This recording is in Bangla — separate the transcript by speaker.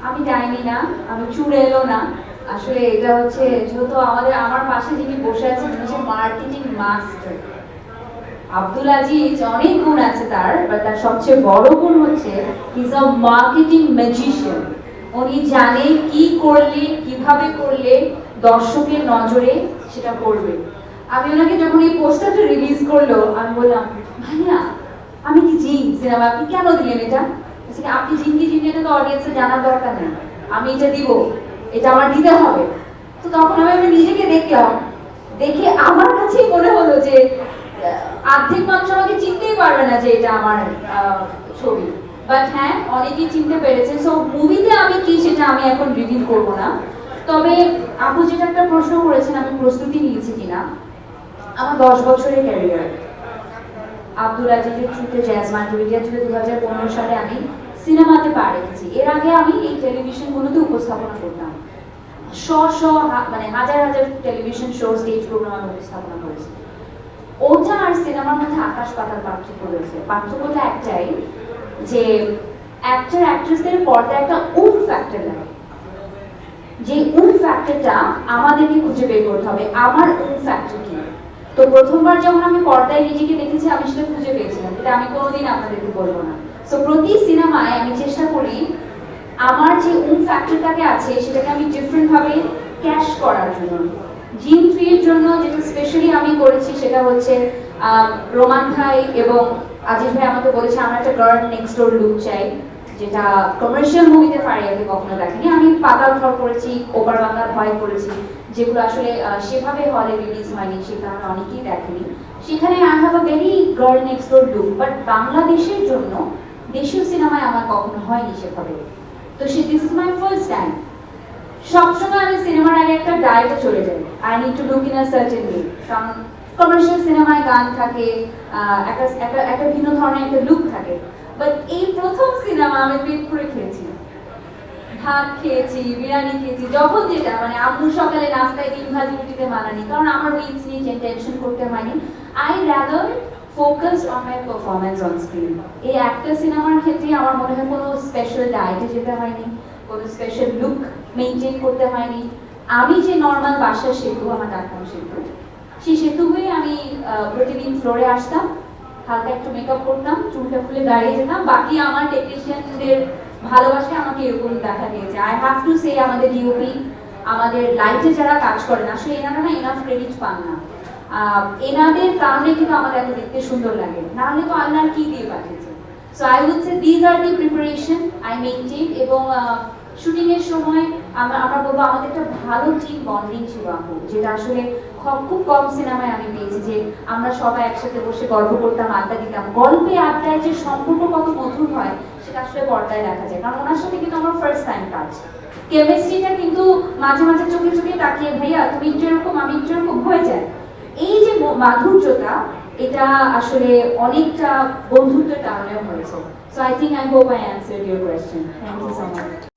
Speaker 1: আমি ডাইনি না, আমি চুড়েলও না। আসলে এটা হচ্ছে যেহেতু আমার পাশে যিনি বসে আছেন উনি হচ্ছে মার্কেটিং মাস্টার। আব্দুল আজিজ অনেক গুণ আছে তার, বাট তার সবচেয়ে বড় গুণ হচ্ছে he is a marketing magician. উনি জানে কি করলে কিভাবে করলে দর্শকের নজরে সেটা পড়বে। আমি ওনাকে যখন এই পোস্টারটা রিলিজ করলো আমি বললাম, ভাইয়া আমি কি জিন সিনেমা, আপনি কেন দিলেন এটা? আপনি জিন কি জিন এটা তো অডিয়েন্সের জানার দরকার নেই, আমি এটা দিব, এটা আমার দিতে হবে। তো তখন আমি নিজেকে দেখলাম, দেখে আমার কাছেই মনে হলো যে অর্ধেক মানুষ আমাকে চিনতেই পারবে না যে এটা আমার ছবি। বাট হ্যাঁ, অনেকেই চিনতে পেরেছে। সো মুভিতে আমি কি সেটা আমি এখন রিভিল করব না। তবে আপু যেটা একটা প্রশ্ন করেছেন আমি প্রস্তুতি নিয়েছি কিনা, আমার 10 বছরের ক্যারিয়ার। আব্দুল আজিজের থ্রুতে জ্যাজ মাল্টিমিডিয়া থ্রুতে 2015 সালে আমি সিনেমাতে পা রেখেছি। এর আগে আমি এই টেলিভিশনগুলোতে উপস্থাপনা করতাম। মানে হাজার হাজার টেলিভিশন শো, স্টেজ প্রোগ্রাম আমি উপস্থাপনা করেছি। ওটা আর সিনেমার মধ্যে আকাশ পাতাল পার্থক্য রয়েছে। পার্থক্যটা একটাই যে অ্যাক্টর অ্যাক্ট্রেসদের পর্দায় একটা ফ্যাক্টর লাগে। যে ফ্যাক্টরটা আমাদেরকে খুঁজে বের করতে হবে, আমার ফ্যাক্টর কি। তো প্রথমবার যখন আমি পর্দায় নিজেকে দেখেছি আমি সেটা খুঁজে পেয়েছিলাম, এটা আমি কোনোদিন আপনাদেরকে বলবো না। সো প্রতি সিনেমায় আমি চেষ্টা করি আমার যে ফ্যাক্টরটাকে আছে সেটাকে আমি ডিফারেন্ট ভাবে ক্যাশ করার জন্য। জিন 3 এর জন্য যেটা স্পেশালি আমি করেছি সেটা হচ্ছে রোমান ভাই এবং আজিজ ভাই আমাকে বলেছে আমরা একটা গার্ল নেক্সট ডোর লুক চাই, যেটা কমার্শিয়াল মুভিতে ফারিয়াকে কখনো দেখেনি। আমি পাতাল ঘর করেছি, ওপার বাংলার ভয় করেছি, যেগুলো আসলে সেভাবে হলে রিলিজ হয়নি, সে কারণে অনেকেই দেখেনি। সেখানে I have a very girl next door look, but বাংলাদেশের জন্য দেশীয় সিনেমায় আমার কখনো হয়নি সেভাবে। তো this is my first time. সবসময় আমি সিনেমার আগে একটা ডায়েটে চলে যাই, I need to look in a certain way. কারণ কমার্শিয়াল সিনেমায় গান থাকে, একটা ভিন্ন ধরনের একটা লুক থাকে। বাট এই প্রথম সিনেমা আমি পেট করে খেয়েছি, ভাত খেয়েছি, বিরিয়ানি খেয়েছি, যখন যেটা মানে আম্মু সকালে নাস্তায় ডিম ভাজি রুটিতে মানানি, কারণ আমার উইথ নিয়ে টেনশন করতে হয়নি। I rather focused on my performance on screen. এই একটা সিনেমার ক্ষেত্রে আমার মনে হয় কোনো স্পেশাল ডায়েটে যেতে হয়নি, কোনো স্পেশাল লুক মেনটেন করতে হয়নি। আমি যে নর্মাল বাসার সেতু, আমার ডাকতাম সেতু, সেই সেতু হয়ে আমি প্রতিদিন ফ্লোরে আসতাম, হালকা একটু মেকআপ করতাম, চুলটা খুলে দাঁড়িয়ে যেতাম। বাকি আমার টেকনিশিয়ানদের ভালোবাসে আমাকে এরকম দেখা দিয়েছে। আই হ্যাভ টু সে আমাদের ডিওপি, আমাদের লাইটে যারা কাজ করেন, আসলে এনারা না এনাফ ক্রেডিট পান না। এনাদের কারণে কিন্তু আমাদের এত দেখতে সুন্দর লাগে, নাহলে তো আল্লাহ কি দিয়ে পাঠিয়েছে। So I would say these are the preparation I maintain. এবং শুটিং এর সময় আমরা বলবো আমাদের একটা ভালো টিম বন্ডিং ছিল আপু, যেটা আসলে খুব কম সিনেমায় আমি পেয়েছি। যে আমরা সবাই একসাথে বসে গল্প করতাম, আড্ডা দিতাম। গল্পে আড্ডায় যে সম্পর্ক কত মধুর হয় সেটা আসলে পর্দায় দেখা যায়, কারণ ওনার সাথে কিন্তু আমার ফার্স্ট টাইম কাজ। কেমিস্ট্রিটা কিন্তু মাঝে মাঝে চোখে চোখে তাকিয়ে ভাইয়া তুমি একটু এরকম আমি একটু এরকম হয়ে যায়। এই যে মাধুর্যটা, এটা আসলে অনেকটা বন্ধুত্বের কারণেও হয়েছে। So I think I hope I answered your question. Thank you so much.